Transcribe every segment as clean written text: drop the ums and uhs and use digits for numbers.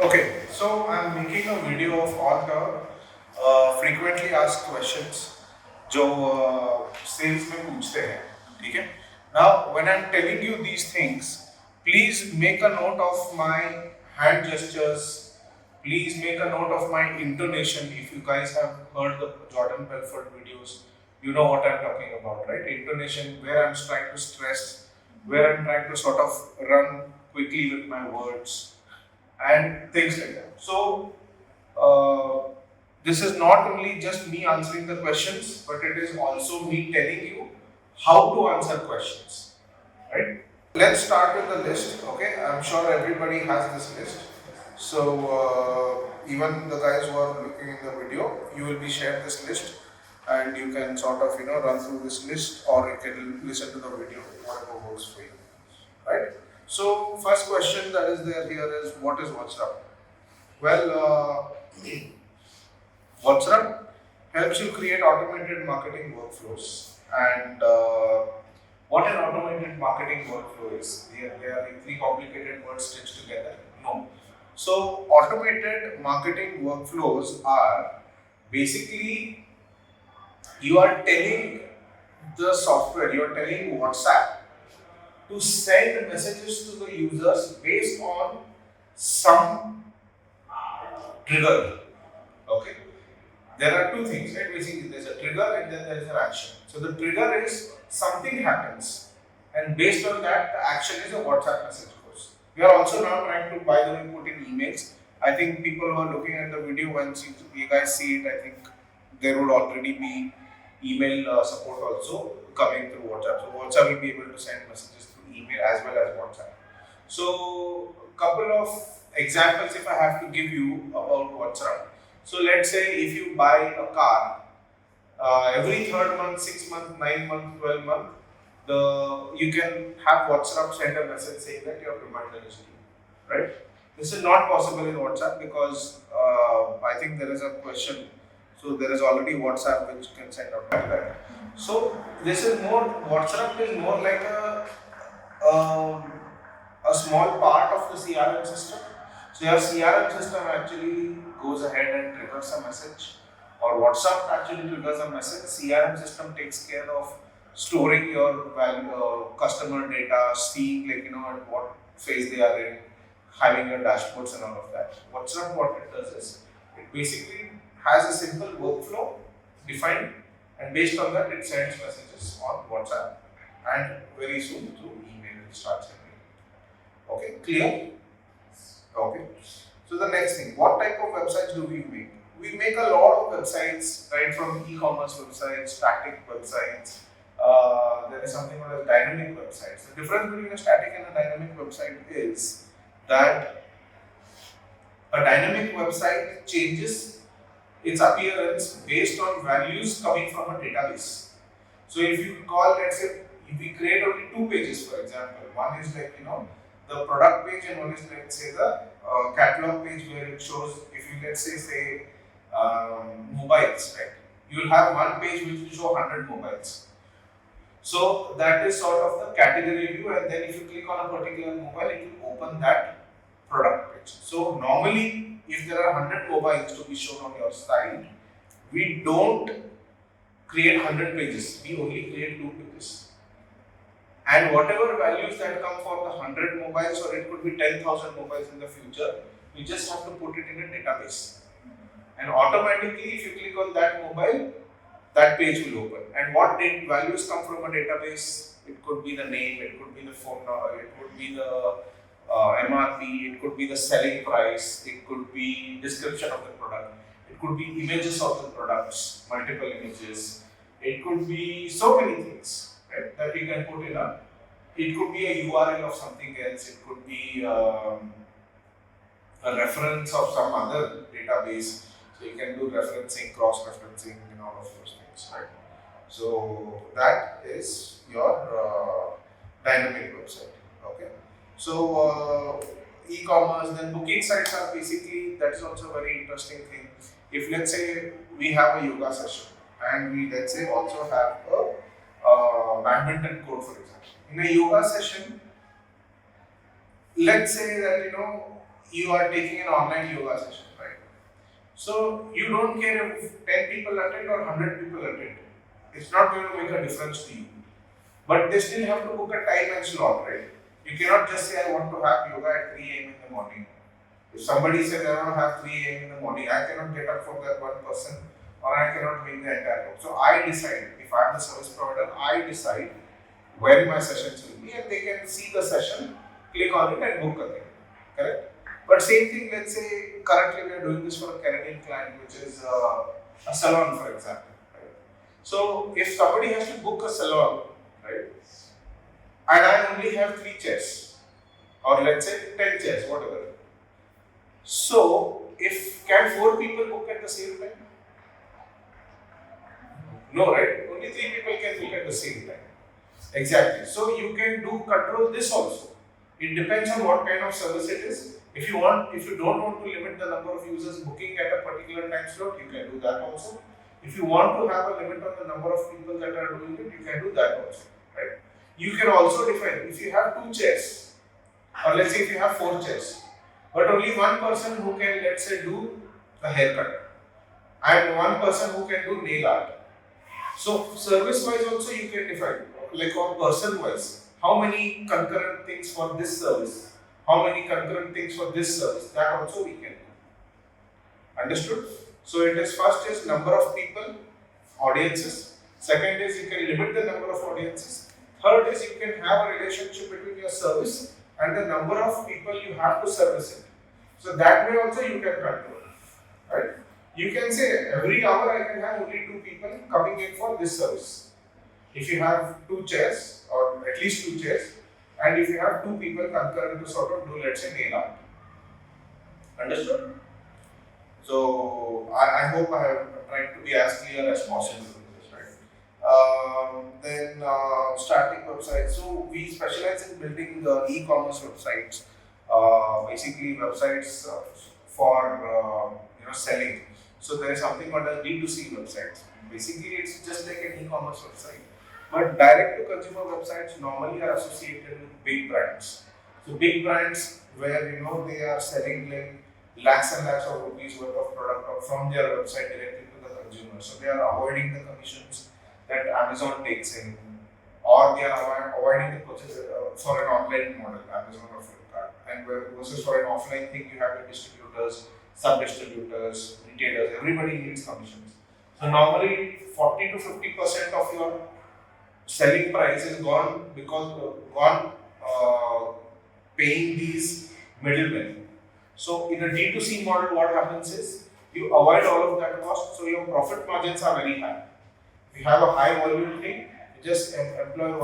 Okay, so I'm making a video of all the frequently asked questions जो sales में पूछते हैं, ठीक है? Now, when I'm telling you these things, please make a note of my hand gestures. Please make a note of my intonation. If you guys have heard the Jordan Belfort videos, you know what I'm talking about, right? Intonation, where I'm trying to stress, where I'm trying to sort of run quickly with my words and things like that. So, this is not only just me answering the questions, but it is also me telling you how to answer questions, right? Let's start with the list, okay? I'm sure everybody has this list. So, even the guys who are looking in the video, you will be shared this list and you can sort of, run through this list or you can listen to the video, whatever works for you, right? So, first question that is there here is what is WhatsApp? Well, WhatsApp helps you create automated marketing workflows. And what an automated marketing workflow is, they are three complicated words stitched together. No. So, automated marketing workflows are basically you are telling the software, you are telling WhatsApp to send messages to the users based on some trigger. Okay. There are two things, right? Basically, there's a trigger and then there is an action. So the trigger is something happens, and based on that, the action is a WhatsApp message goes. We are also now trying to, by the way, put in emails. I think people who are looking at the video, once you guys see it, I think there would already be email support also coming through WhatsApp. So WhatsApp will be able to send messages through email as well as WhatsApp. So couple of examples if I have to give you about WhatsApp. So let's say if you buy a car, every third month, 6 month, 9 month, 12 month, you can have WhatsApp send a message saying that your reminder is due, right? This is not possible in WhatsApp because I think there is a question. So there is already WhatsApp which can send out like that. So this is more, WhatsApp is more like a small part of the CRM system. So your CRM system actually goes ahead and triggers a message, or WhatsApp actually triggers a message. CRM system takes care of storing your customer data, seeing at what phase they are in, having your dashboards and all of that. WhatsApp, what it does is it basically has a simple workflow defined, and based on that it sends messages on WhatsApp, and very soon through email it starts sending. Okay, clear? Okay. So the next thing, what type of websites do we make? We make a lot of websites, right, from e-commerce websites, static websites. There is something called as dynamic websites. The difference between a static and a dynamic website is that a dynamic website changes its appearance based on values coming from a database. So if you call, let's say, if we create only two pages, for example, one is the product page, and one is, let's say, the catalog page where it shows, if you let's say mobiles, right? You will have one page which will show 100 mobiles. So that is sort of the category view, and then if you click on a particular mobile, it will open that product page. So normally, if there are 100 mobiles to be shown on your site, we don't create 100 pages, we only create 2 pages. And whatever values that come for the 100 mobiles, or it could be 10,000 mobiles in the future, you just have to put it in a database. And automatically, if you click on that mobile, that page will open. And what values come from a database? It could be the name, it could be the phone number, it could be the MRP, it could be the selling price, it could be description of the product, it could be images of the products, multiple images, it could be so many things, right, that you can put in a. It could be a URL of something else, it could be a reference of some other database. So you can do referencing, cross-referencing, and all of those things, right? So that is your dynamic website. Okay. So e-commerce, then booking sites are basically, that's also a very interesting thing. If let's say we have a yoga session, and we let's say also have a badminton court, for example. In a yoga session, let's say that you are taking an online yoga session, right? So you don't care if 10 people attend or 100 people attend. It's not going to make a difference to you. But they still have to book a time and slot, right? You cannot just say I want to have yoga at 3 a.m. in the morning. If somebody says I want to have 3 a.m. in the morning, I cannot get up for that one person or I cannot make the entire group. So I decide, if I am the service provider, I decide when my sessions will be and they can see the session, click on it and book again. Correct? But same thing, let's say currently we are doing this for a Canadian client, which is a salon, for example. Right? So if somebody has to book a salon, right, and I only have 3 chairs, or let's say 10 chairs, whatever. So if can 4 people book at the same time? No, right? Only 3 people can book at the same time. Exactly. So you can do control this also. It depends on what kind of service it is. If you don't want to limit the number of users booking at a particular time slot, you can do that also. If you want to have a limit on the number of people that are doing it, you can do that also, right? You can also define if you have 2 chairs, or let's say if you have 4 chairs, but only one person who can, let's say, do the haircut, and one person who can do nail art. So service wise also you can define, like on person wise, how many concurrent things for this service, how many concurrent things for this service, that also we can do. Understood? So it is first is number of people, audiences. Second is you can limit the number of audiences. Third is you can have a relationship between your service and the number of people you have to service it. So that way also you can control, right? You can say every hour I can have only 2 people coming in for this service. If you have 2 chairs or at least 2 chairs, and if you have 2 people concurrent to sort of do, let's say, nail art. Understood? So I hope I have tried to be as clear as possible with this, right? Then starting websites. So we specialize in building e-commerce websites, basically websites for selling. So there is something called as D2C websites. Basically, it's just like an e-commerce website. But direct-to-consumer websites normally are associated with big brands. So big brands where they are selling like lakhs and lakhs of rupees worth of product from their website directly to the consumer. So they are avoiding the commissions that Amazon takes in, or they are avoiding the purchase for an online model, Amazon or Flipkart. And versus for an offline thing, you have your distributors, sub-distributors, retailers, everybody needs commissions. So normally 40 to 50% of your selling price is gone because paying these middlemen. So in a D2C model, what happens is you avoid all of that cost, so your profit margins are very high. If you have a high volume thing, you just employ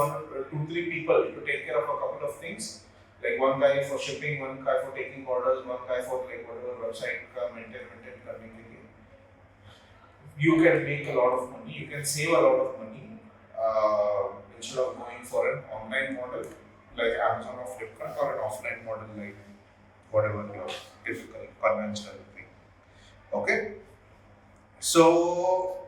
2, 3 people to take care of a couple of things. Like one guy for shipping, one guy for taking orders, one guy for like whatever website maintain. You can make a lot of money, you can save a lot of money instead of going for an online model like Amazon or Flipkart, or an offline model like whatever your typical conventional thing. Okay? So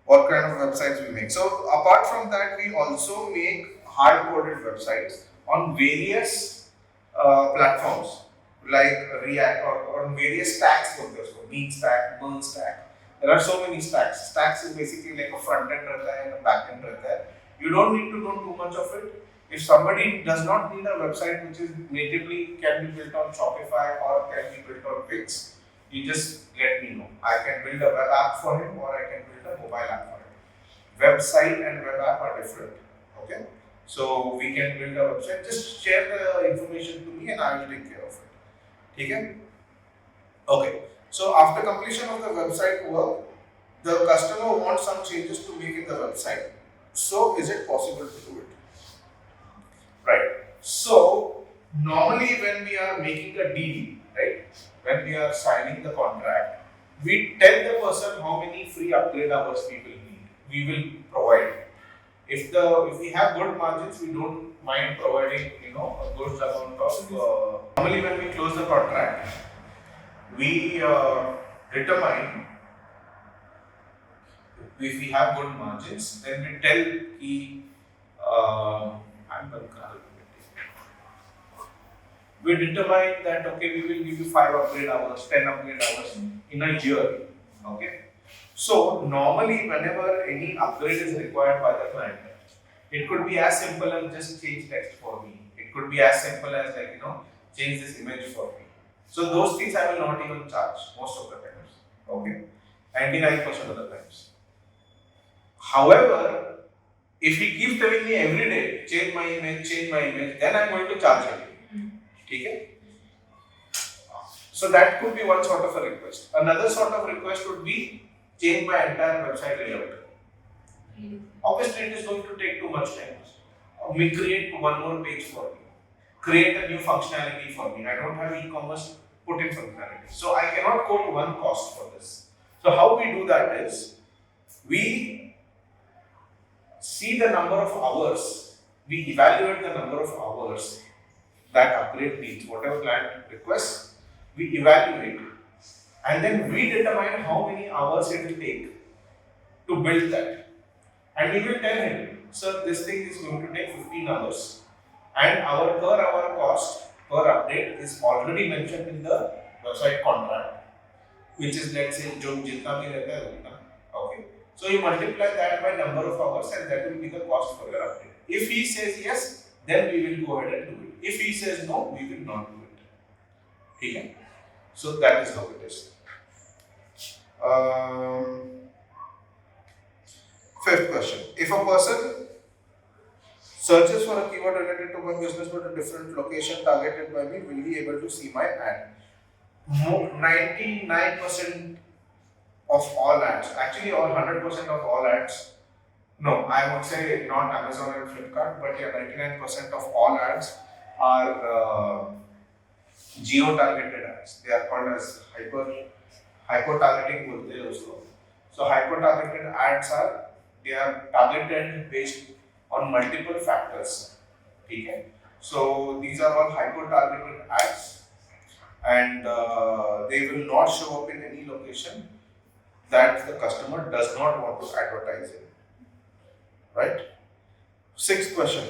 what kind of websites we make? So apart from that, we also make hard-coded websites on various platforms like React or on various stacks. So Mean stack, Burn stack. There are so many stacks. Stacks is basically like a front end and a back end. You don't need to know too much of it. If somebody does not need a website which is natively can be built on Shopify or can be built on Wix, you just let me know. I can build a web app for him or I can build a mobile app for him. Website and web app are different. Okay? So we can build a website. Just share the information to me and I will take care of it. Okay? Okay. So after completion of the website work, the customer wants some changes to make in the website. So is it possible to do it? Right. So normally when we are making a deal, right, when we are signing the contract, we tell the person how many free upgrade hours we will need. We will provide. If we have good margins, we don't mind providing a good amount of. Normally when we close the contract, we determine if we have good margins, then we tell we determine that okay, we will give you 5 upgrade hours, 10 upgrade hours in a year. Okay. So normally whenever any upgrade is required by the client, it could be as simple as just change text for me. It could be as simple as like change this image for me. So those things I will not even charge most of the times. Okay, 99% of the times. However, if he keeps telling me every day, change my image, then I'm going to charge him. Okay? So that could be one sort of a request. Another sort of request would be change my entire website layout. Obviously, it is going to take too much time. We create one more page for me. Create a new functionality for me. I don't have e-commerce put in functionality. So I cannot quote one cost for this. So how we do that is, we see the number of hours, we evaluate the number of hours that upgrade needs, whatever client requests, we evaluate, and then we determine how many hours it will take to build that. And we will tell him, sir, this thing is going to take 15 hours, and our per hour cost per update is already mentioned in the website contract, which is, let's say, जो जितना भी रहता है उतना. Okay. So you multiply that by number of hours, and that will be the cost for your update. If he says yes, then we will go ahead and do it. If he says no, we will not do it. Okay. So that is how it is. Fifth question. If a person searches for a keyword related to my business but a different location targeted by me, will he be able to see my ad? 99% of all ads, actually or 100% of all ads, no, I would say not Amazon and Flipkart, but yeah, 99% of all ads are geo-targeted ads. They are called as hyper-targeting बोलते हैं उसको. So hyper-targeted ads are targeted based on multiple factors. Okay? So these are all hyper-targeted ads, and they will not show up in any location that the customer does not want to advertise in. Right? Sixth question.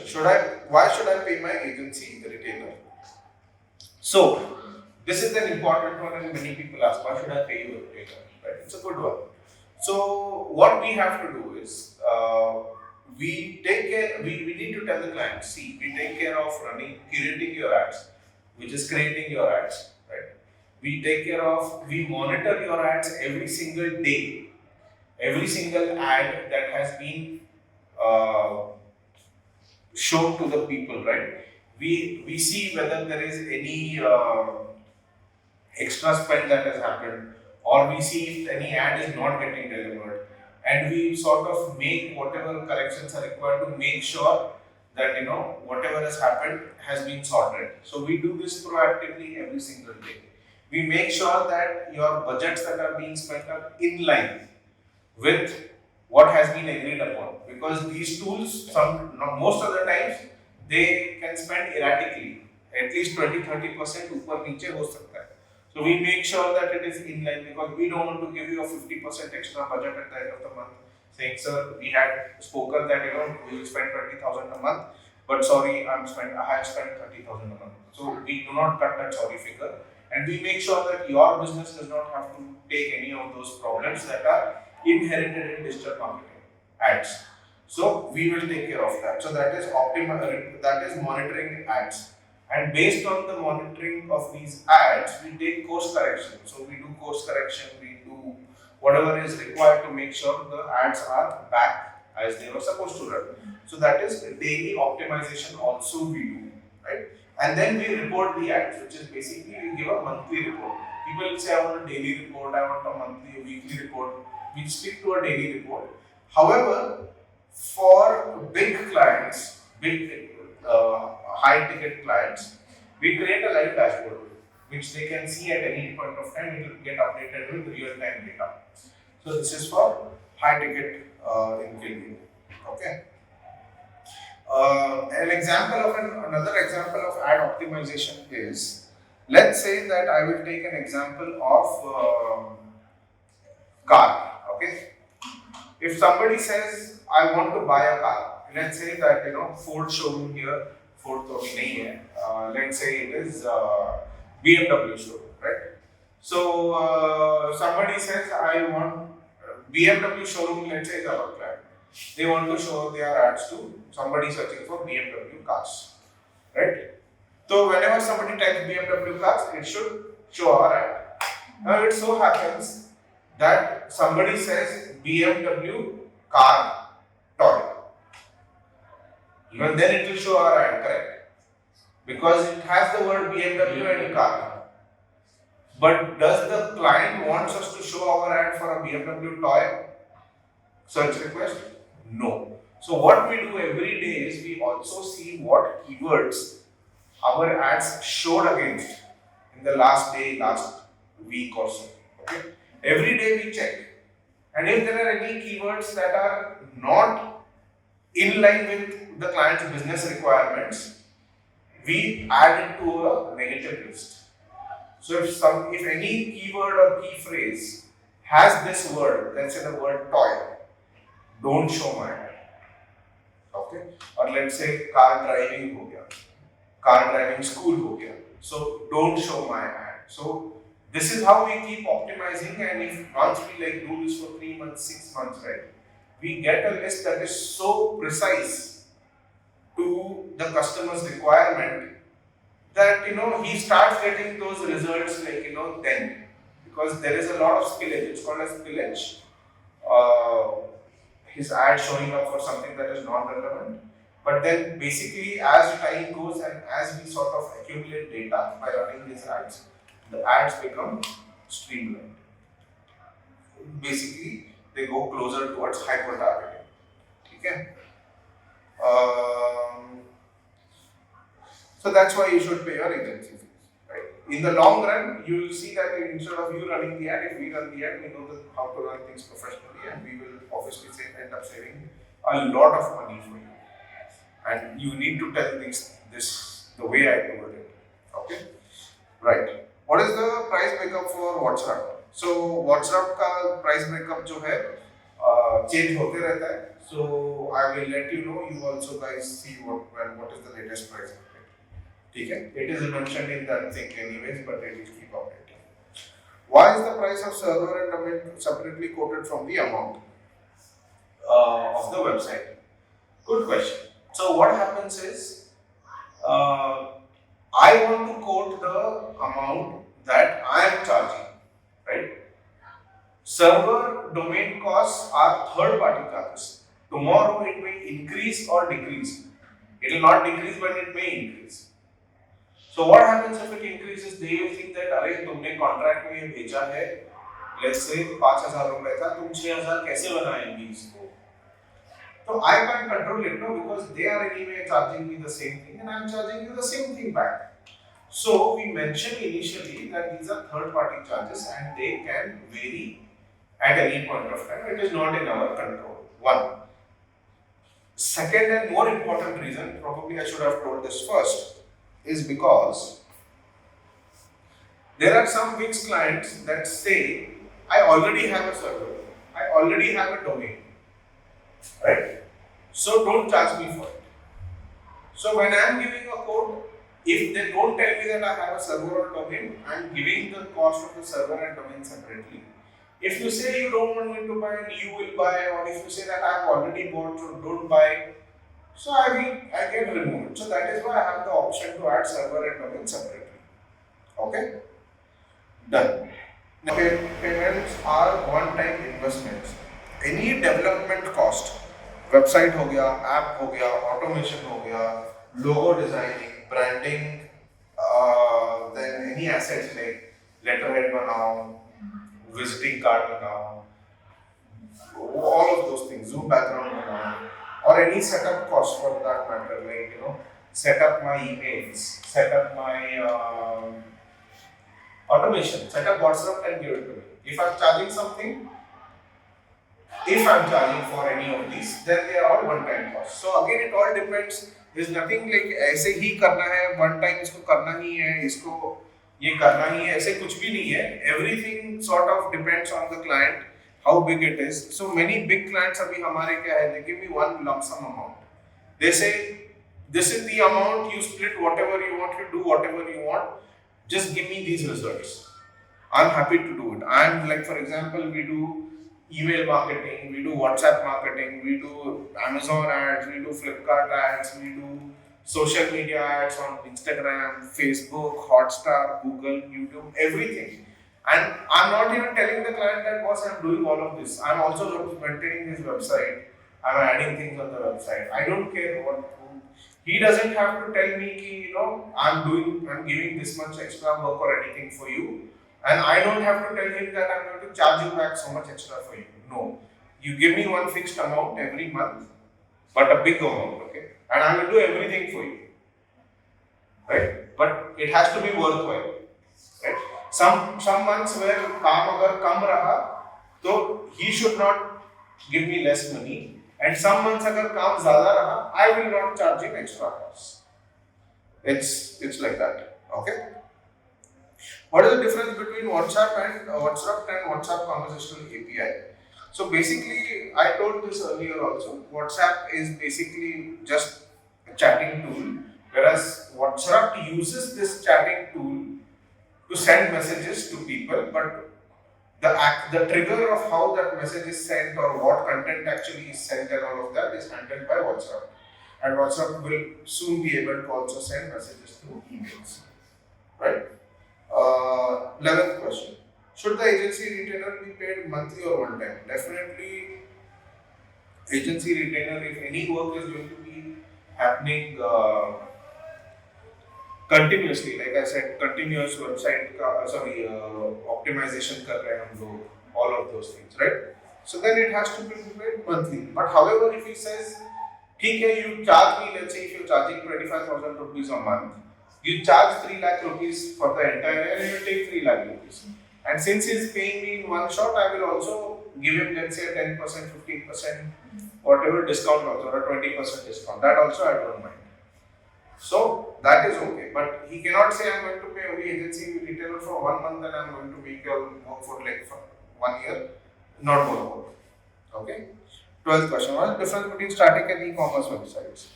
Why should I pay my agency retainer? So this is an important one, and many people ask, why should I pay you a retainer? Right? It's a good one. So what we have to do is, we need to tell the client, see, we take care of curating your ads, which is creating your ads, right? We monitor your ads every single day. Every single ad that has been shown to the people, right? We see whether there is any extra spend that has happened, or we see if any ad is not getting delivered, and we sort of make whatever corrections are required to make sure that whatever has happened has been sorted. So we do this proactively every single day. We make sure that your budgets that are being spent are in line with what has been agreed upon, because these tools, most of the times, they can spend erratically, at least 20-30% ऊपर नीचे हो सकता है. So we make sure that it is in line, because we don't want to give you a 50% extra budget at the end of the month, saying, sir, we had spoken that we will spend 20,000 a month, but sorry, I have spent 30,000 a month. So we do not cut that sorry figure, and we make sure that your business does not have to take any of those problems that are inherited in digital marketing ads. So we will take care of that. So that is monitoring ads. And based on the monitoring of these ads, we take course correction. So we do course correction, we do whatever is required to make sure the ads are back as they were supposed to run. So that is daily optimization also we do, right? And then we report the ads, which is basically we give a monthly report. People will say, I want a daily report, I want a monthly, a weekly report. We stick to a daily report. However, for big clients, high ticket clients, we create a live dashboard which they can see at any point of time. It will get updated with real time data. So this is for high ticket in okay. Another example of ad optimization is, let's say that I will take an example of car. Okay, if somebody says I want to buy a car, let's say that Ford showroom here, Ford तो अभी नहीं है. Let's say it is BMW showroom, right? So somebody says I want BMW showroom. Let's say is our client. They want to show their ads to somebody searching for BMW cars, right? So whenever somebody types BMW cars, it should show our ad. Now it so happens that somebody says BMW car toy. Even then it will show our ad, correct? Because it has the word BMW and car. But does the client wants us to show our ad for a BMW toy search request? No. So what we do every day is we also see what keywords our ads showed against in the last day, last week or so. Okay? Every day we check. And if there are any keywords that are not in line with the client's business requirements, we add it to a negative list. So if any keyword or key phrase has this word, let's say the word toy, don't show my ad. Okay? Or let's say car driving ho gaya, car driving school ho gaya. So don't show my ad. So this is how we keep optimizing, and if once we do this for 3 months, 6 months, right, we get a list that is so precise to the customer's requirement that he starts getting those results then, because there is a lot of spillage. It's called as spillage. His ad showing up for something that is not relevant. But then basically as time goes and as we sort of accumulate data by running these ads, the ads become streamlined. Basically they go closer towards hyper targeting. Okay? So that's why you should pay your agency fees. Right? In the long run, you will see that instead of you running the ad, if we run the ad, we know how to run things professionally, and we will obviously end up saving a lot of money for you. And you need to tell this the way I told it. Okay? Right. What is the price breakup for WhatsApp? So WhatsApp का price breakup जो है change होते रहता है. So I will let you know. You also guys see what is the latest price update. ठीक है? It is mentioned in that thing anyways, but it will keep updating. Why is the price of server and domain separately quoted from the amount of the website? Good question. So what happens is, I want to quote the amount that I am charging, right? Server domain costs are third-party charges. Tomorrow it may increase or decrease. It will not decrease, but it may increase. So what happens if it increases? They will think that अरे तुमने contract में ये भेजा है, let's say 5,000 रुपए था, तुम 6,000 कैसे बनाएंगे इसको? So I can't control it, no, because they are anyway charging me the same thing and I am charging you the same thing back. So we mentioned initially that these are third-party charges and they can vary at any point of time. It is not in our control. One. Second and more important reason, probably I should have told this first, is because there are some Wix clients that say, I already have a server, I already have a domain, right? So don't charge me for it. So when I am giving a code, if they don't tell me that I have a server or domain, I am giving the cost of the server and domain separately. If you say you don't want me to buy and you will buy, or if you say that I have already bought, so don't buy, so I get removed. So that is why I have the option to add server and domain separately. Okay? Done. Now, payments are one-time investments. Any development cost, website हो गया, app हो गया, automation हो गया, logo designing, branding, then any assets like letterhead बनाओ, visiting card बनाओ, all of those things, Zoom background बनाओ, or any setup cost for that matter, like set up my emails, set up my automation, set up WhatsApp and give it to me. If I'm charging something, if I'm charging for any of these, then they are all one-time costs. So again, it all depends. There's nothing like ऐसे ही करना है, one time इसको करना ही है, इसको ये करना ही है, ऐसे कुछ भी नहीं है. Everything sort of depends on the client, how big it is. So many big clients अभी हमारे क्या है, they give me one lump sum amount. They say this is the amount, you split whatever you want, you do whatever you want, just give me these results. I'm happy to do it. And like for example, we do email marketing, we do WhatsApp marketing, we do Amazon ads, we do Flipkart ads, we do social media ads on Instagram, Facebook, Hotstar, Google, YouTube, everything. And I'm not even telling the client that boss, I'm doing all of this. I'm also maintaining his website. I'm adding things on the website. I don't care what. He doesn't have to tell me, I'm giving this much extra work or anything for you, and I don't have to tell him that I'm going to charge you back so much extra for you. No, you give me one fixed amount every month, but a big amount, okay, and I will do everything for you, right? But it has to be worthwhile, right? Some months where काम अगर कम रहा, तो he should not give me less money, and some months अगर काम ज़्यादा रहा, I will not charge him extra costs. It's like that, okay? What is the difference between WhatsApp and WhatsApp conversational API? So basically, I told this earlier also. WhatsApp is basically just a chatting tool, whereas WhatsApp uses this chatting tool to send messages to people, but the trigger of how that message is sent or what content actually is sent and all of that is handled by WhatsApp. And WhatsApp will soon be able to also send messages through emails, right? 11th question. Should the agency retainer be paid monthly or one time? Definitely, agency retainer, if any work is going to be happening continuously, like I said, continuous website, optimization kar rahe hum log, all of those things, right? So then it has to be paid monthly. But however, if he says, okay, you charge me, let's say if you're charging 25,000 rupees a month, you charge 3 lakh rupees for the entire year and you take 3 lakh rupees. And since he's paying me in one shot, I will also give him, let's say, 10%, 15%, whatever discount also, or a 20% discount. That also I don't mind. So that is okay. But he cannot say I'm going to pay only agency retailer for 1 month and I'm going to make your work for like for 1 year. Not going to work. Okay. 12th question. What is the difference between static and e-commerce websites?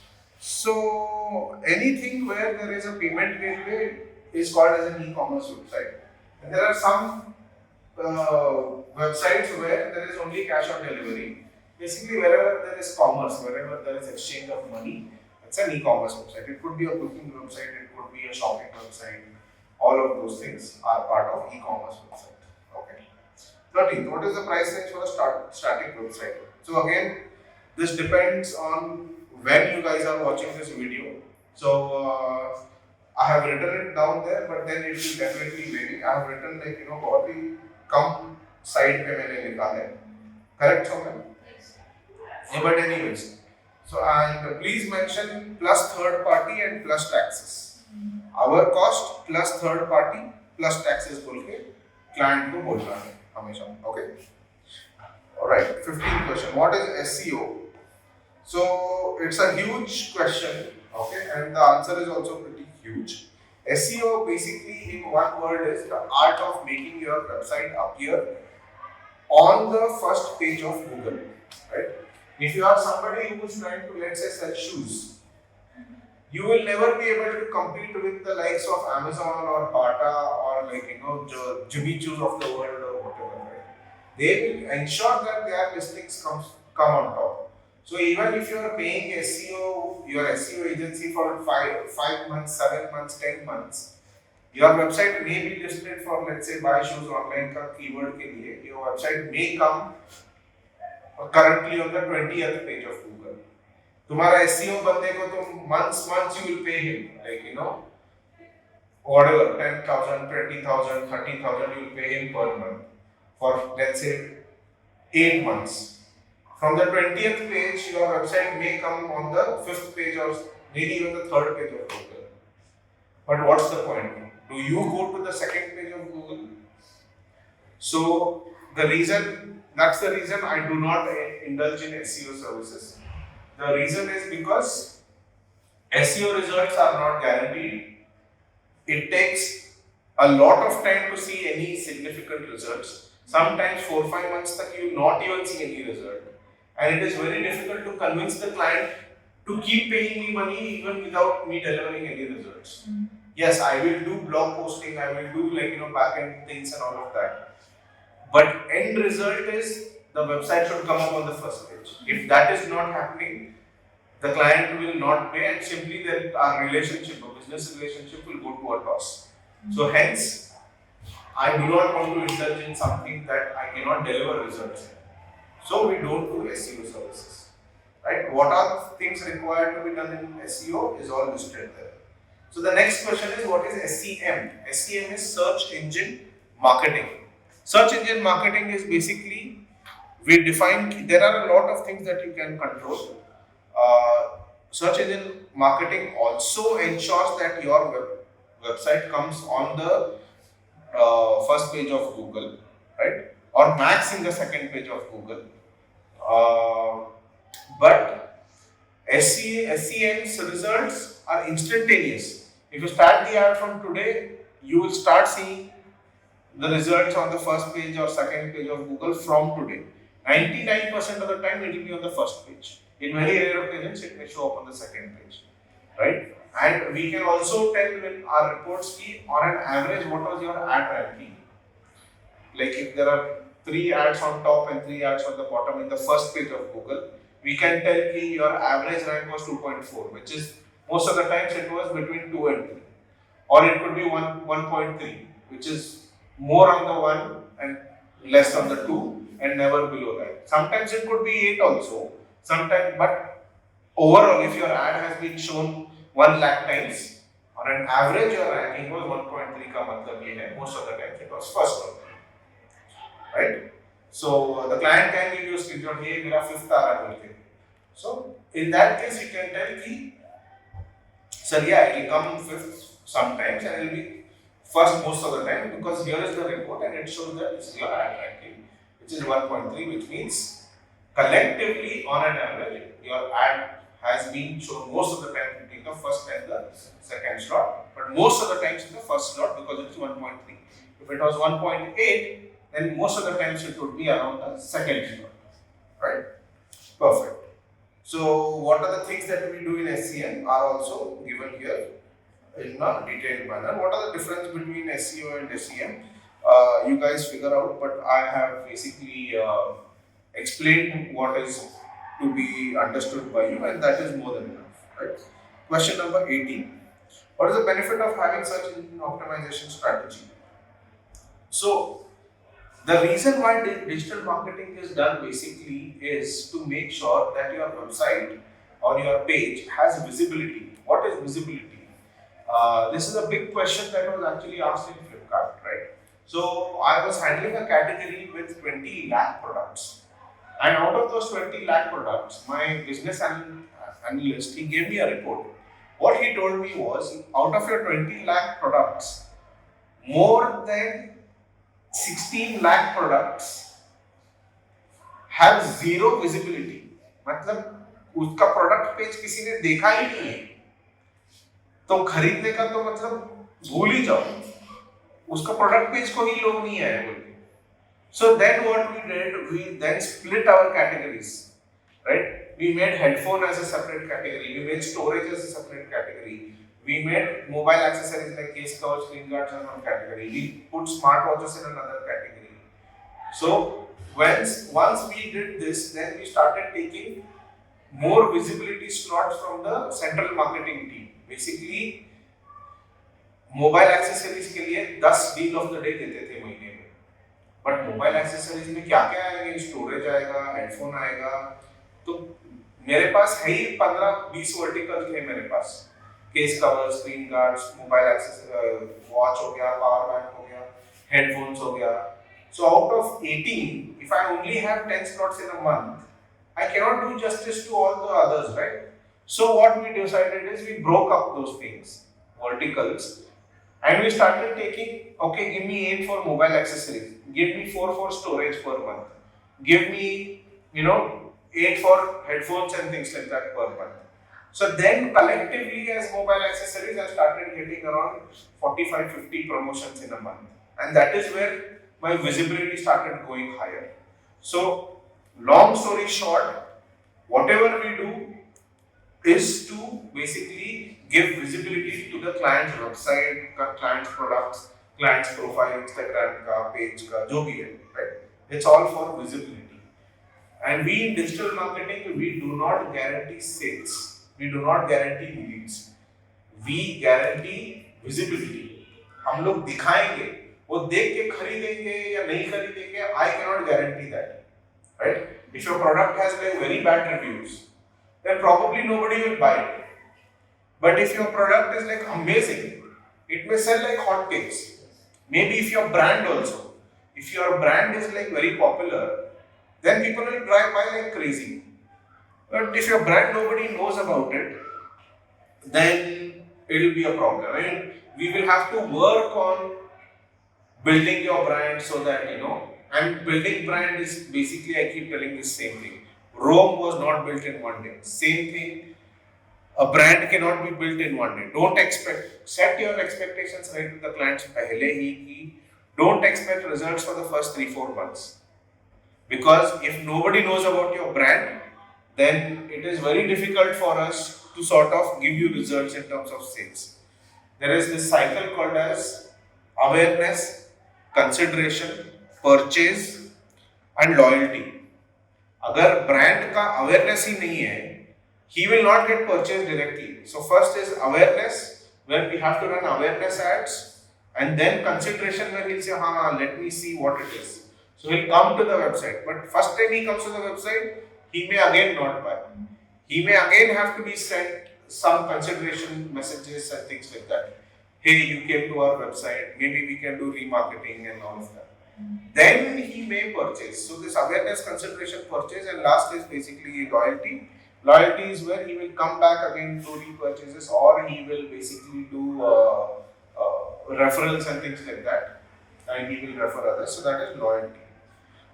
So anything where there is a payment gateway is called as an e-commerce website. And there are some websites where there is only cash on delivery. Basically, wherever there is commerce, wherever there is exchange of money, it's an e-commerce website. It could be a booking website, it could be a shopping website. All of those things are part of e-commerce website. Okay. 13th, what is the price range for a static website? So again, this depends on when you guys are watching this video. So I have written it down there, but then it will definitely vary. I have written like बहुत ही कम side पे मैंने लिखा है. Correct Soumya? Yes. Yeah, but anyways, so and please mention plus third party and plus taxes. Our cost plus third party plus taxes बोल के client को बोलना है हमेशा. Okay. Alright. 15th question. What is SEO? So it's a huge question. Okay, and the answer is also pretty huge. SEO basically in one word is the art of making your website appear on the first page of Google, right? If you are somebody who is trying to, let's say, sell shoes, you will never be able to compete with the likes of Amazon or Bata or Jimmy Choos of the world or whatever, right? They will ensure that their listings come on top. So even if you are paying SEO, your SEO agency for 5 months, 7 months, 10 months, your website may be listed for, let's say, buy shoes online का keyword के लिए, your website may come currently on the 20th page of Google. तुम्हारा SEO बंदे को तुम months you will pay him, like whatever 10,000, 20,000, 30,000 you will pay him per month for, let's say, 8 months. From the 20th page, your website may come on the 5th page or maybe even the 3rd page of Google. But what's the point? Do you go to the 2nd page of Google? So that's the reason I do not indulge in SEO services. The reason is because SEO results are not guaranteed. It takes a lot of time to see any significant results. Sometimes 4-5 months tak you will not even see any result. And it is very difficult to convince the client to keep paying me money even without me delivering any results. Yes, I will do blog posting, I will do back-end things and all of that. But end result is the website should come up on the first page. If that is not happening, the client will not pay, and simply then our relationship, a business relationship, will go to a toss. So hence, I do not want to indulge in something that I cannot deliver results in. So we don't do SEO services. Right? What are the things required to be done in SEO is all listed there. So the next question is, what is SEM? SEM is search engine marketing. Search engine marketing is basically, we define, there are a lot of things that you can control. Search engine marketing also ensures that your website comes on the first page of Google, right? Or max in the second page of Google. But SEM's results are instantaneous. If you start the ad from today, you will start seeing the results on the first page or second page of Google from today. 99% of the time it will be on the first page. In very rare occasions, it may show up on the second page, right? And we can also tell in our reports on an average what was your ad ranking. Like if there are 3 ads on top and 3 ads on the bottom in the first page of Google, we can tell your average rank was 2.4, which is most of the times it was between 2 and 3, or it could be 1.3, which is more on the 1 and less on the 2 and never below that. Sometimes it could be 8 also, sometimes, but overall if your ad has been shown 1 lakh times, on an average your ranking was 1.3 ka matlab ye hai, most of the times it was first one. Right? So the client can give you a screenshot, hey, mera 5th aa raha hai. So in that case, you can tell me, sir, yeah, it will come 5th sometimes and it will be first most of the time, because here is the report and it shows that this is your ad ranking, which is 1.3, which means collectively on an average, your ad has been shown most of the time in the first and the second slot, but most of the times in the first slot because it is 1.3. If it was 1.8, then most of the times it would be around the second slot, right? Perfect. So what are the things that we do in SEM are also given here in a detailed manner. What are the difference between SEO and SEM? You guys figure out, but I have basically explained what is to be understood by you, and that is more than enough, right? Question number 18. What is the benefit of having such an optimization strategy? So the reason why digital marketing is done basically is to make sure that your website or your page has visibility. What is visibility? This is a big question that was actually asked in Flipkart, right? So I was handling a category with 20 lakh products, and out of those 20 lakh products, my business analyst, he gave me a report. What he told me was, out of your 20 lakh products, more than 16 lakh products have zero visibility. मतलब उसका product page किसी ने देखा ही नहीं है, तो खरीदने का तो मतलब भूल ही जाओ, उसका प्रोडक्ट पेज को ही लोग नहीं आए बोल के. So then what we did, we then split our categories, right? We made headphone as a separate category, we made storage as a separate category, we made mobile accessories like case covers, screen guards in one category, we put smartwatches in another category. So once we did this, then we started taking more visibility slots from the central marketing team. Basically, mobile accessories के लिए 10 deal of the day देते थे महीने में. But mobile accessories में क्या क्या आएंगे? Storage आएगा, headphone आएगा. तो मेरे पास है ही 15-20 वर्टिकल थे मेरे पास. Case cover, screen guards, mobile accessory, watch हो गया, पावर बैंक हो गया, हेडफोन्स हो गया. So out of 18, if I only have 10 slots in a month, I cannot do justice to all the others, right? So what we decided is we broke up those things, verticals, and we started taking, okay, give me 8 for mobile accessories, give me 4 for storage per month, give me, 8 for headphones and things like that per month. So then collectively as mobile accessories, I started getting around 45-50 promotions in a month, and that is where my visibility started going higher. So long story short, whatever we do, is to basically give visibility to the client's website, client's products, client's profile, Instagram ka, page ka, jo bhi hai, right? It's all for visibility. And we in digital marketing, we do not guarantee sales. We do not guarantee leads. We guarantee visibility. हम लोग दिखाएंगे, वो देख के खरीदेंगे या नहीं खरीदेंगे, I cannot guarantee that, right? If your product has like very bad reviews, then probably nobody will buy it. But if your product is like amazing, it may sell like hotcakes. Maybe if your brand also, if your brand is like very popular, then people will drive by like crazy. But if your brand nobody knows about it, then it will be a problem. I mean, we will have to work on building your brand so that and building brand is basically, I keep telling the same thing. Rome was not built in one day. Same thing, a brand cannot be built in one day. Don't expect, set your expectations right with the clients pehle hi ki. Don't expect results for the first 3-4 months. Because if nobody knows about your brand, then it is very difficult for us to sort of give you results in terms of sales. There is this cycle called as awareness, consideration, purchase and loyalty. अगर brand का awareness ही नहीं है, he will not get purchased directly. So first is awareness, where we have to run awareness ads, and then consideration, where he'll say, let me see what it is. So he'll come to the website, but first time he comes to the website, he may again not buy. He may again have to be sent some consideration messages and things like that. Hey, you came to our website, maybe we can do remarketing and all of that. Then he may purchase. So this awareness, consideration, purchase, and last is basically loyalty. Loyalty is where he will come back again to repurchases, or he will basically do referrals and things like that, and he will refer others. So that is loyalty.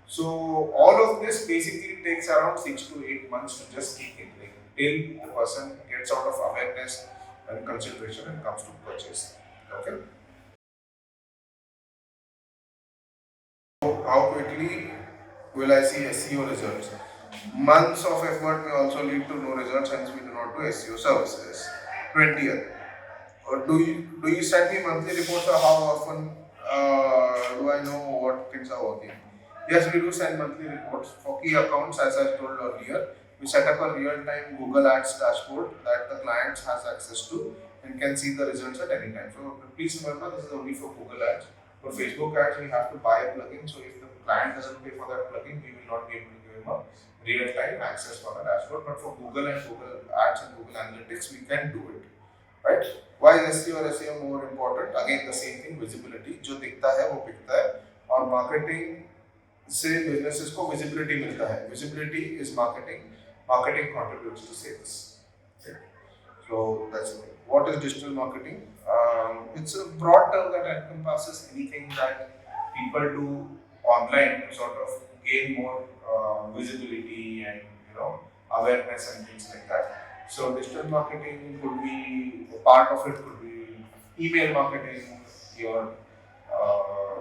So all of this basically takes around 6 to 8 months to just keep it like, till the person gets out of awareness and consideration and comes to purchase. Okay. How quickly will I see SEO results? Months of effort may also lead to no results, hence we do not do SEO services. 20th. Or do you send me monthly reports, or how often do I know what things are working? Yes, we do send monthly reports for key accounts, as I told earlier. We set up a real-time Google Ads dashboard that the client has access to and can see the results at any time. So please remember, this is only for Google Ads. For Facebook ads, we have to buy a plugin. So if the client doesn't pay for that plugin, we will not be able to give him a real-time access for the dashboard. But for Google and Google Ads and Google Analytics, we can do it. Right? Why is SEO or SEO more important? Again, the same thing, visibility. जो दिखता है वो बिकता है, और marketing से businesses को visibility मिलता है. Visibility is marketing. Marketing contributes to sales. Okay. So that's it. What is digital marketing? It's a broad term that encompasses anything that people do online to sort of gain more visibility and awareness and things like that. So digital marketing could be a part of it. Could be email marketing, your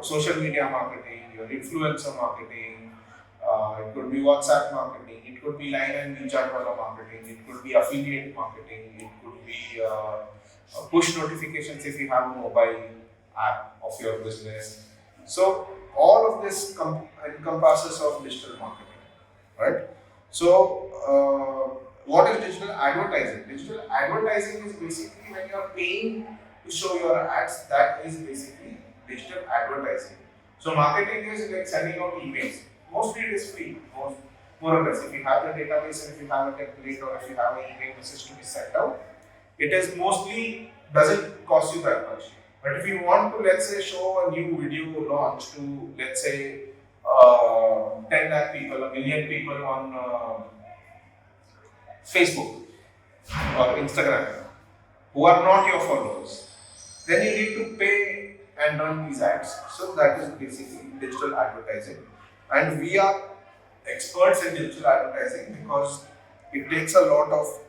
social media marketing, your influencer marketing. It could be WhatsApp marketing. It could be line and recharge marketing. It could be affiliate marketing. It could be push notifications if you have a mobile app of your business. So all of this encompasses of digital marketing, right? So what is digital advertising? Digital advertising is basically when you are paying to show your ads. That is basically digital advertising. So marketing is like sending out emails. Mostly it is free, more or less. If you have the database and if you have a template or if you have an email message to be sent out, it is mostly doesn't cost you that much. But if you want to, let's say, show a new video launch to, let's say, 10 lakh people, a million people on Facebook or Instagram who are not your followers, then you need to pay and run these ads. So that is basically digital advertising. And we are experts in digital advertising because it takes a lot of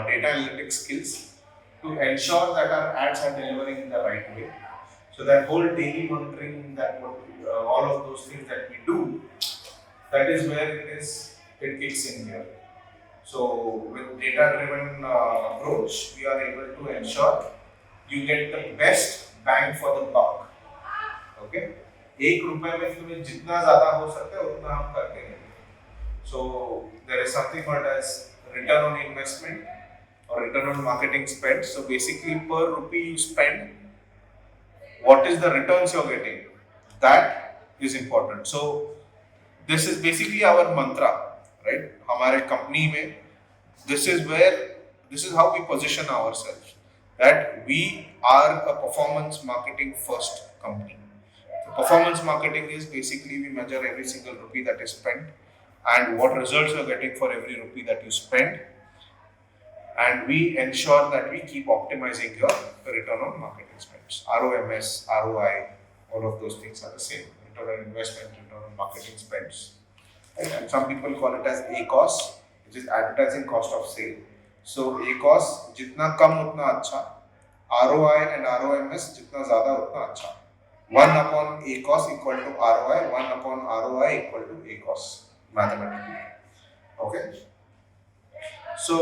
data analytics skills to ensure that our ads are delivering in the right way. So that whole daily monitoring, that all of those things that we do, that is where it kicks in here. So with data-driven approach, we are able to ensure you get the best bang for the buck. Okay, एक रुपए में तुम्हें जितना ज्यादा हो सकता है उतना हम करते हैं. So there is something called as return on investment or return on marketing spend. So basically, per rupee you spend, what is the returns you're getting? That is important. So this is basically our mantra, right? हमारे company में this is where, this is how we position ourselves, that we are a performance marketing first company. So performance marketing is basically we measure every single rupee that is spent and what results you're getting for every rupee that you spend, and we ensure that we keep optimizing your return on marketing spends. ROMS, ROI, all of those things are the same. Return on investment, return on marketing spends. Right? And some people call it as ACOS, which is advertising cost of sale. So ACOS, जितना कम उतना अच्छा. ROI and ROMS, जितना ज़्यादा उतना अच्छा. 1 upon ACOS equal to ROI, 1 upon ROI equal to ACOS, mathematically. Okay. So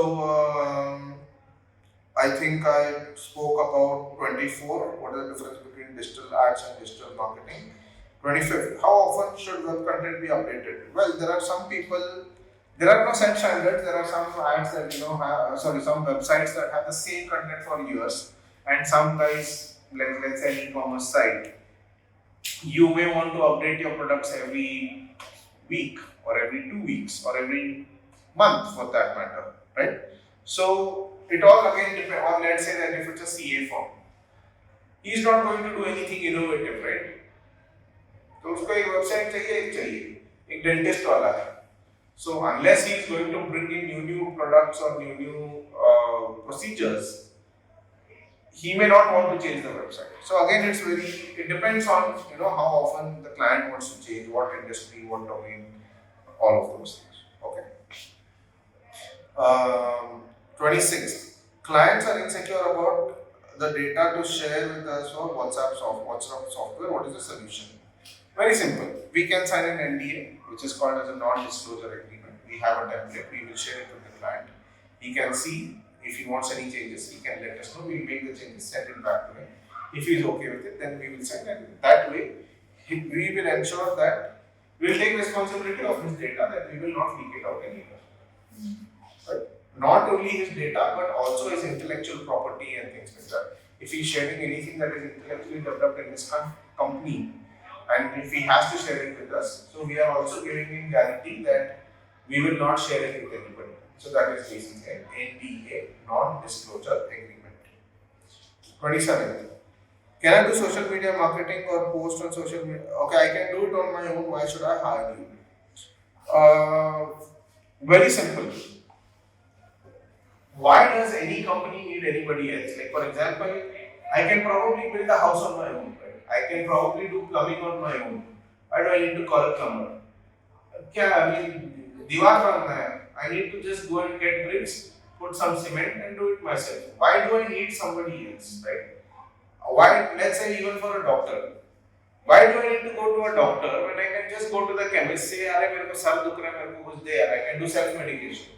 I think I spoke about 24. What is the difference between digital ads and digital marketing? 25. How often should web content be updated? Well, there are some people. There are no set standards. There are some ads that some websites that have the same content for years, and some guys, like let's say an e-commerce site, you may want to update your products every week or every 2 weeks or every month for that matter, right? So it all again depends on, let's say that if it's a CA firm, he's not going to do anything innovative, right? तो उसको एक website चाहिए एक dentist वाला है. So unless he is going to bring in new products or new procedures, he may not want to change the website. So again, it depends on how often the client wants to change, what industry, what domain, all of those things. Okay. 26. Clients are insecure about the data to share with us for WhatsApp software. What is the solution? Very simple. We can sign an NDA, which is called as a non-disclosure agreement. We have a template. We will share it with the client. He can see. If he wants any changes, he can let us know. We will make the changes, send it back to him. If he is okay with it, then we will send it. That way, we will ensure that we will take responsibility of his data, that we will not leak it out anywhere. Right? Not only his data, but also his intellectual property and things like that. If he is sharing anything that is intellectually developed in his company, and if he has to share it with us, so we are also giving him guarantee that we will not share it with anybody. So that is basically an NDA, non-disclosure agreement. 27. Can I do social media marketing or post on social media? Okay, I can do it on my own. Why should I hire you? Very simple. Why does any company need anybody else? Like for example, I can probably build a house on my own. Right? I can probably do plumbing on my own. Why do I need to call a plumber? दीवार बनाना है. I need to just go and get bricks, put some cement and do it myself. Why do I need somebody else, right? Why, let's say even for a doctor. Why do I need to go to a doctor when I can just go to the chemist, say, "Arey, मेरे को sir दुख रहा है, मेरे को कुछ दे यार." I can do self-medication.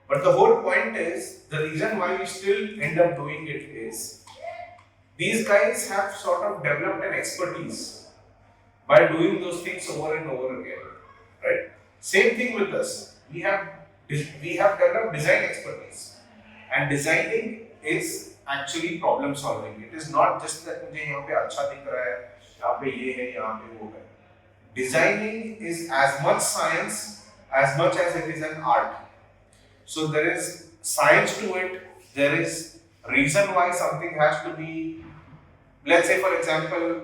But the whole point is, the reason why we still end up doing it is, these guys have sort of developed an expertise by doing those things over and over again, right? Same thing with us. We have developed design expertise, and designing is actually problem solving. It is not just that मुझे यहाँ पे अच्छा दिख रहा है, यहाँ पे ये है, यहाँ पे वो है. Designing is as much science as much as it is an art. So there is science to it. There is reason why something has to be. Let's say, for example,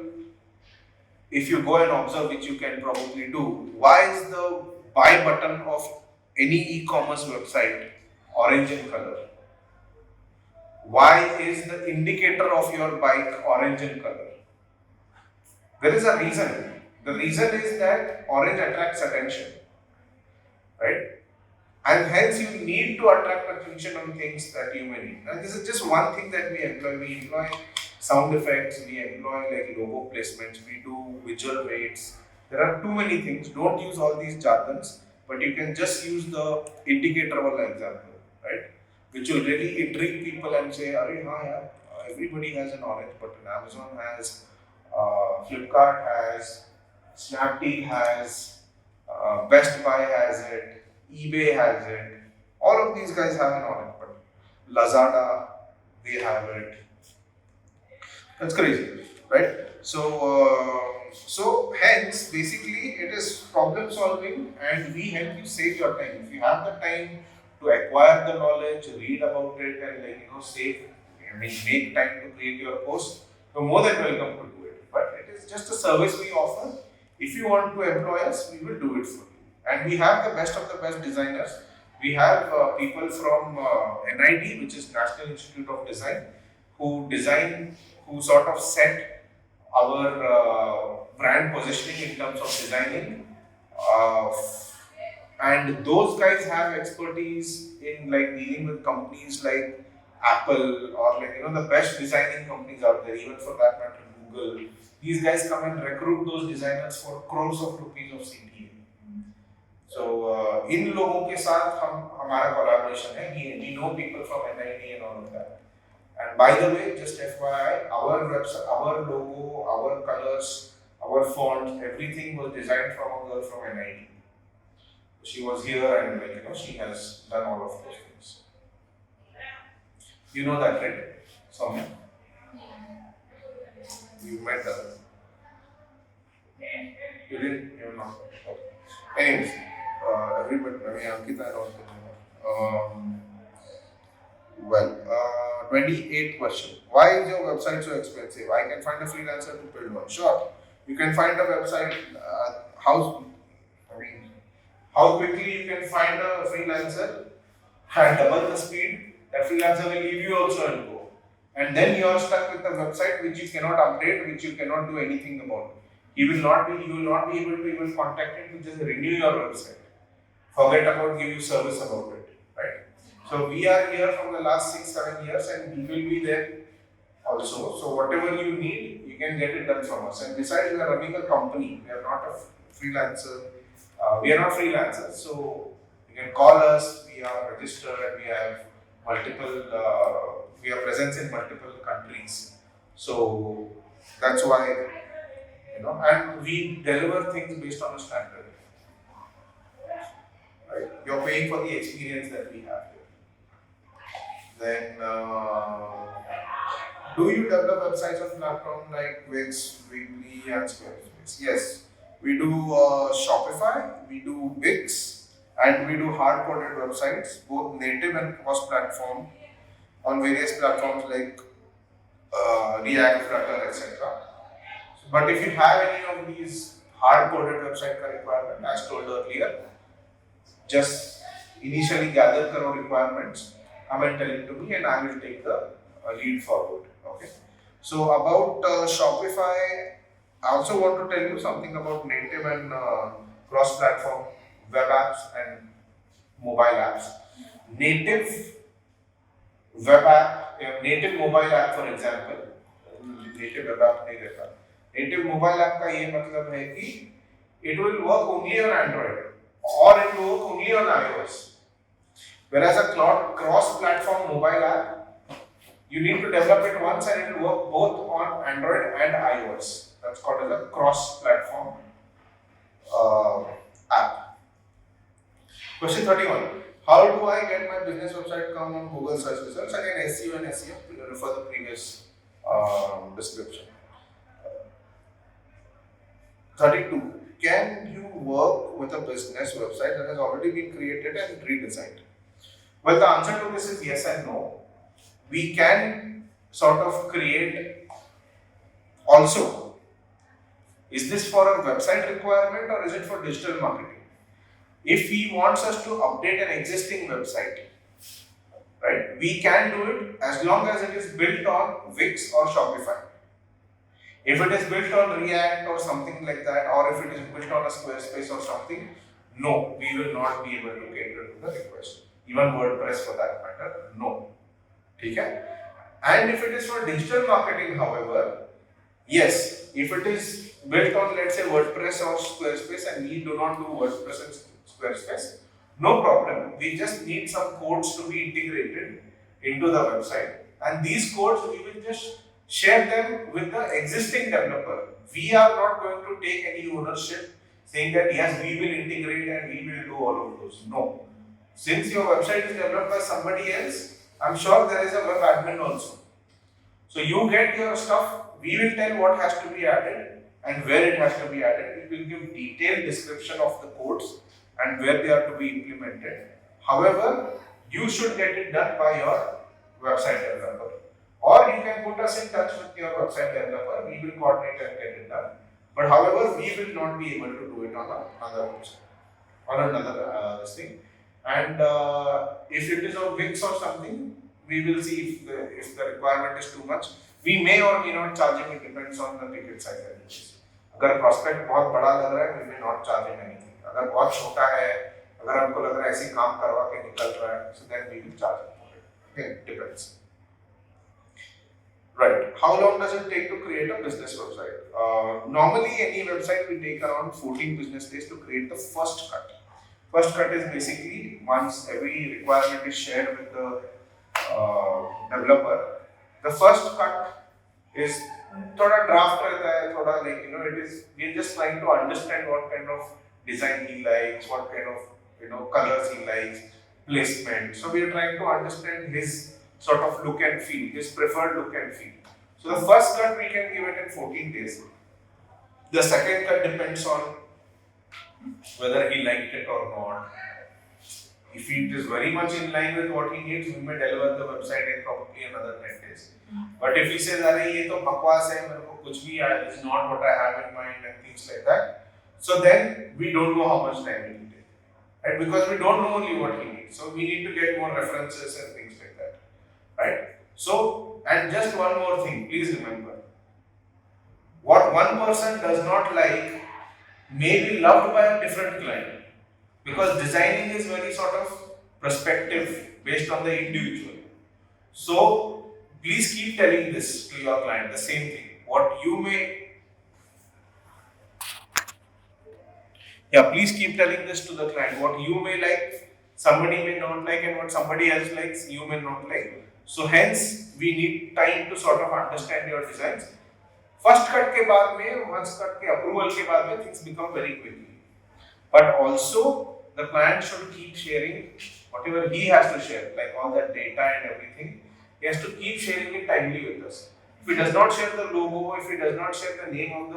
if you go and observe, which you can probably do, why is the buy button of any e-commerce website orange in color? Why is the indicator of your bike orange in color? There is a reason. The reason is that orange attracts attention, right? And hence you need to attract attention on things that you may need. And this is just one thing that we employ. We employ sound effects, we employ like logo placements, we do visual weights. There are too many things. Don't use all these jargons. but you can just use the indicator wala example, right? Which will really intrigue people and say, "Arey, हाँ यार, everybody has an orange button. Amazon has, Flipkart has, Snapdeal has, Best Buy has it, eBay has it. All of these guys have an orange button. Lazada, they have it. That's crazy, right? So hence, basically, it is problem solving, and we help you save your time. If you have the time to acquire the knowledge, read about it, and save, I mean, make time to create your post, you're more than welcome to do it. But it is just a service we offer. If you want to employ us, we will do it for you. And we have the best of the best designers. We have people from NID, which is National Institute of Design, who design, who sort of set our brand positioning in terms of designing. And those guys have expertise in like dealing with companies like Apple, or the best designing companies out there, even for that matter Google. These guys come and recruit those designers for crores of rupees of CTA. So इन लोगों के साथ हमारा collaboration है. We know people from NIT and all of that. And by the way, just FYI, our website, our logo, our colors, our font, everything was designed from a girl from NIT. She was here, and she has done all of those things. You know that, right? Soumya? You met her. You didn't? You're not. Okay. Anyways, everybody, Ankita and all. Well, 28th question. Why is your website so expensive? I can find a freelancer to build one. Sure. You can find a website. How quickly you can find a freelancer and double the speed, that freelancer will leave you also and go. And then you are stuck with the website which you cannot update, which you cannot do anything about. You will not be able to even contact him to just renew your website. Forget about give you service about it, right? So we are here from the last 6-7 years, and we will be there also. So whatever you need, you can get it done from us. And besides, we are running a company. We are not a freelancer. We are not freelancers. So you can call us. We are registered. We have multiple. We have presence in multiple countries. So that's why, and we deliver things based on a standard. Right? You're paying for the experience that we have here. Then, do you develop websites on platforms like Wix, Weebly, and Squarespace? Yes, we do Shopify, we do Wix, and we do hard-coded websites, both native and cross-platform, on various platforms like React, Flutter, etc. But if you have any of these hard-coded website requirements, as told earlier, just initially gather your requirements, come and tell it to me, and I will take the lead forward. Okay. So about Shopify, I also want to tell you something about native and cross-platform web apps and mobile apps. Native web app, native mobile app, for example, native web app नहीं रहता. Native mobile app का ये मतलब है कि it will work only on Android or it will work only on iOS. Whereas a cross-platform mobile app, you need to develop it once and it will work both on Android and iOS. That's called as a cross-platform app. Question 31. How do I get my business website come on Google search results? Again, SEO and SEO, refer the previous description. 32. Can you work with a business website that has already been created and redesigned? Well, the answer to this is yes and no. We can sort of create also. Is this for a website requirement or is it for digital marketing? If he wants us to update an existing website, right, we can do it as long as it is built on Wix or Shopify. If it is built on React or something like that, or if it is built on a Squarespace or something, no, we will not be able to cater to the request. Even WordPress for that matter, no. Okay? And if it is for digital marketing, however, yes, if it is built on, let's say, WordPress or Squarespace, and we do not do WordPress and Squarespace. No problem. We just need some codes to be integrated into the website, and these codes we will just share them with the existing developer. We are not going to take any ownership saying that yes, we will integrate and we will do all of those. No. Since your website is developed by somebody else, I'm sure there is a web admin also. So you get your stuff, we will tell what has to be added and where it has to be added. It will give detailed description of the codes and where they are to be implemented. However, you should get it done by your website developer. Or you can put us in touch with your website developer, we will coordinate and get it done. But however, we will not be able to do it on another website, on another this thing. And if it is on Wix or something, we will see if the requirement is too much. We may or may not charge him, it depends on the ticket size that it is. अगर prospect बहुत बड़ा लग रहा है, we may not charge him anything. अगर बहुत छोटा है, अगर हमको लग रहा है ऐसे काम करवा के निकल रहा है, so then we will charge him for it. Okay, depends. Right. How long does it take to create a business website? Normally, any website will take around 14 business days to create the first cut. First cut is basically once every requirement is shared with the developer. The first cut is thoda draft रहता है, thoda like it is we are just trying to understand what kind of design he likes, what kind of colors he likes, placement. So we are trying to understand his sort of look and feel, his preferred look and feel. So the first cut we can give it in 14 days. The second cut depends on whether he liked it or not. If it is very much in line with what he needs, we may deliver the website in probably another 10 days. But if he says, "Arey, ye to bakwas hai, mere ko kuch bhi aaya, this is not what I have in mind," and things like that, so then we don't know how much time it will take, right? Because we don't know only what he needs, so we need to get more references and things like that, right? So, and just one more thing, please remember, what one person does not like may be loved by a different client. Because designing is very sort of perspective based on the individual. So please keep telling this to your client, the same thing. Please keep telling this to the client. What you may like, somebody may not like, and what somebody else likes, you may not like. So hence, we need time to sort of understand your designs. First cut के बाद में, once cut के approval के बाद में, things become very quickly. But also, the client should keep sharing whatever he has to share, like all that data and everything. He has to keep sharing it timely with us. If he does not share the logo, if he does not share the name of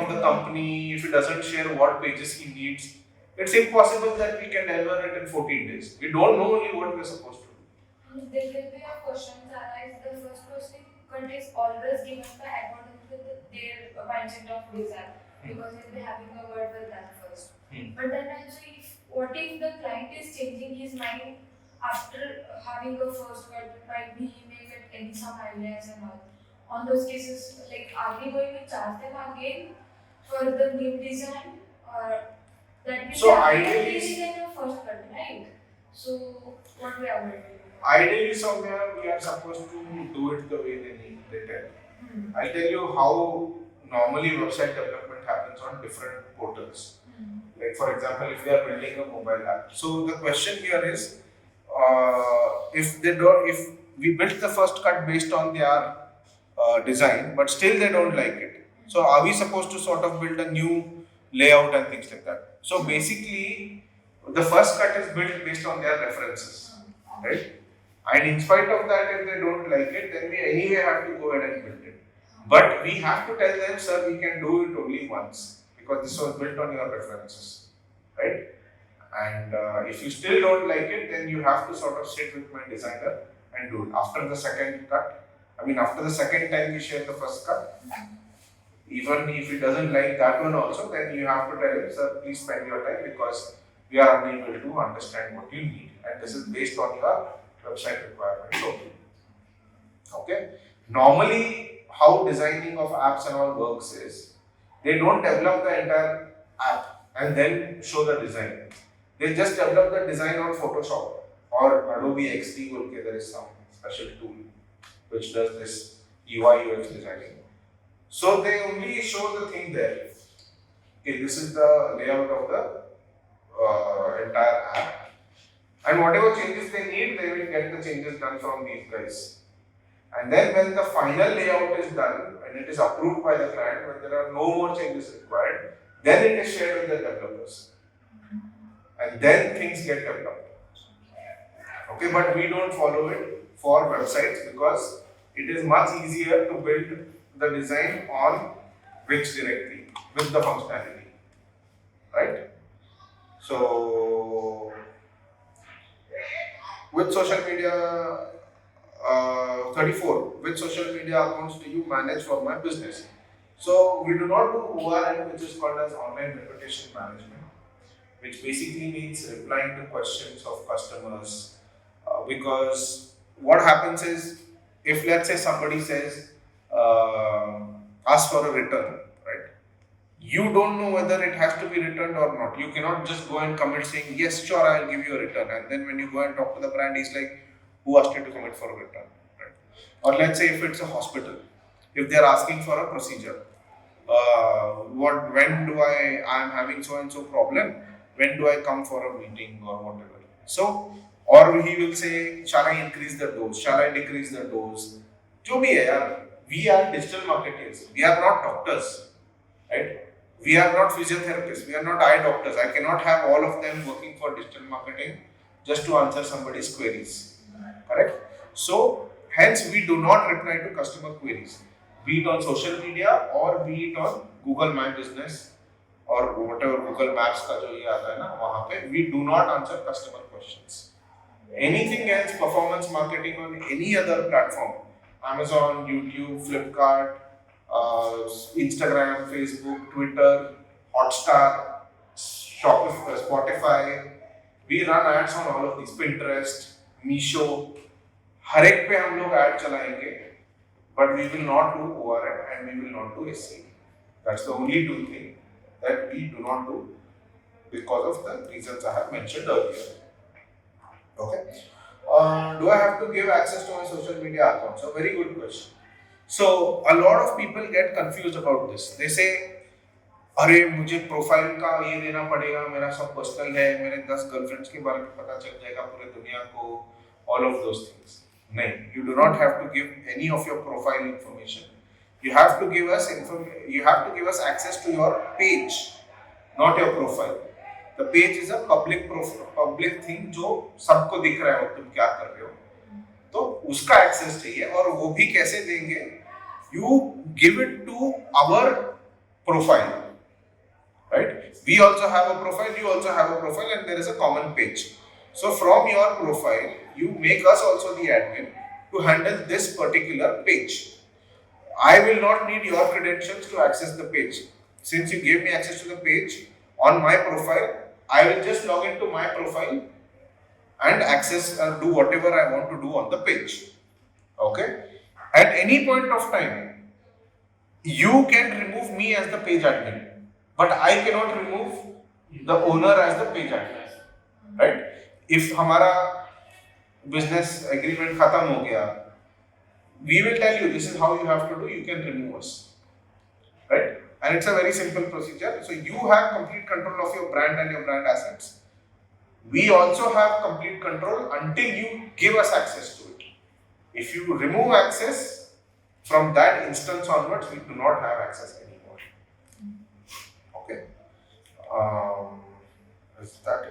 the company, if he doesn't share what pages he needs, it's impossible that we can deliver it in 14 days. We don't know only what we're supposed to do. There will be a question arise. The first question is always given by according to their mindset of design. Because they'll be having a word with that first. But then also, what if the client is changing his mind after having a first cut? Might be he may get some ideas and all. On those cases, like, are we going to charge them again for the new design, or that we ideally in a first cut, right? So what we are going to do? Ideally, somewhere we are supposed to do it the way they tell. I'll tell you how normally website development happens on different portals. Like for example, if they are building a mobile app. So the question here is, if we built the first cut based on their design, but still they don't like it. So are we supposed to sort of build a new layout and things like that? So basically, the first cut is built based on their references, right? And in spite of that, if they don't like it, then we anyway have to go ahead and build it. But we have to tell them, sir, we can do it only once because this was built on your references, right? And if you still don't like it, then you have to sort of sit with my designer and do it. After the second time we share the first cut, even if he doesn't like that one also, then you have to tell him, sir, please spend your time because we are unable to understand what you need. And this is based on your website requirements only. Okay? Normally, how designing of apps and all works is, they don't develop the entire app and then show the design. They just develop the design on Photoshop or Adobe XD. Okay, there is some special tool which does this UI UX designing. So they only show the thing there. Okay, this is the layout of the entire app. And whatever changes they need, they will get the changes done from these guys. And then when the final layout is done, when it is approved by the client, when there are no more changes required, then it is shared with the developers. And then things get developed. Okay, but we don't follow it for websites because it is much easier to build the design on Wix directly with the functionality, right? So with social media, 34, which social media accounts do you manage for my business? So we do not do ORM, which is called as online reputation management, which basically means replying to questions of customers. Because what happens is, if let's say somebody says, ask for a return, right? You don't know whether it has to be returned or not. You cannot just go and commit saying, yes, sure, I'll give you a return. And then when you go and talk to the brand, he's like, who asked you to commit for a return? Right? Or let's say if it's a hospital, if they're asking for a procedure, when do I'm having so and so problem, when do I come for a meeting or whatever. So, or he will say, shall I increase the dose, shall I decrease the dose? जो भी है यार, we are digital marketers, we are not doctors, right? We are not physiotherapists, we are not eye doctors. I cannot have all of them working for digital marketing just to answer somebody's queries, correct? So, hence we do not reply to customer queries, be it on social media or be it on Google My Business or whatever Google Maps का जो ये आता है ना, वहाँ पे we do not answer customer questions. Anything else, performance marketing on any other platform, Amazon, YouTube, Flipkart, Instagram, Facebook, Twitter, Hotstar, Shopify, Spotify. We run ads on all of these. Pinterest, Meesho, हर एक पे हम लोग ad चलाएंगे, but we will not do ORM and we will not do SEO. That's the only two things that we do not do because of the reasons I have mentioned earlier. Okay. Do I have to give access to my social media accounts? A very good question. So a lot of people get confused about this. They say, अरे मुझे profile का ये देना पड़ेगा, मेरा सब personal है, मेरे 10 गर्लफ्रेंड्स के बारे में पता चल जाएगा पूरे दुनिया को, all of those things. नहीं, you do not have to give any of your profile information. You have to give us access to your page, not your profile. The page is a public thing जो सबको दिख रहा है तुम क्या कर रहे हो, तो उसका एक्सेस चाहिए. और वो भी कैसे देंगे? You give it to our profile, right? We also have a profile, you also have a profile, and there is a common page. So from your profile, you make us also the admin to handle this particular page. I will not need your credentials to access the page. Since you gave me access to the page on my profile, I will just log into my profile and access and do whatever I want to do on the page. Okay? At any point of time, you can remove me as the page admin, but I cannot remove the owner as the page admin. Right? If हमारा business agreement खत्म हो गया, we will tell you this is how you have to do, you can remove us. Right? And it's a very simple procedure. So you have complete control of your brand and your brand assets. We also have complete control until you give us access to it. If you remove access, from that instance onwards, we do not have access anymore. Okay? Is that